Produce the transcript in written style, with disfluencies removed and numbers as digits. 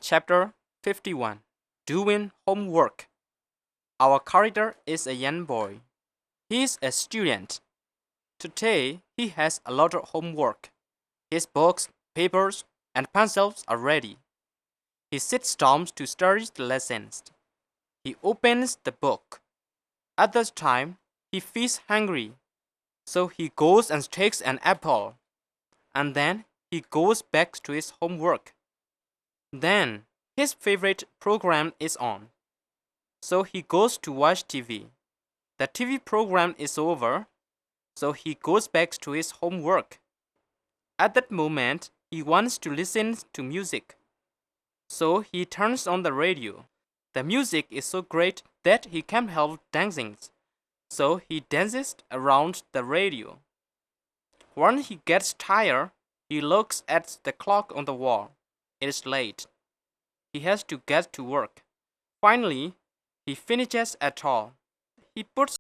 Chapter 51 Doing Homework. Our character is a young boy. He is a student. Today, he has a lot of homework. His books, papers, and pencils are ready. He sits down to study the lessons. He opens the book. At this time, he feels hungry. So he goes and takes an apple. And then he goes back to his homework. Then his favorite program is on. So he goes to watch TV. The TV program is over. So he goes back to his homework. At that moment, he wants to listen to music. So he turns on the radio. The music is so great that he can't help dancing. So he dances around the radio. When he gets tired, he looks at the clock on the wall. It is late. He has to get to work. Finally, he finishes at all. He puts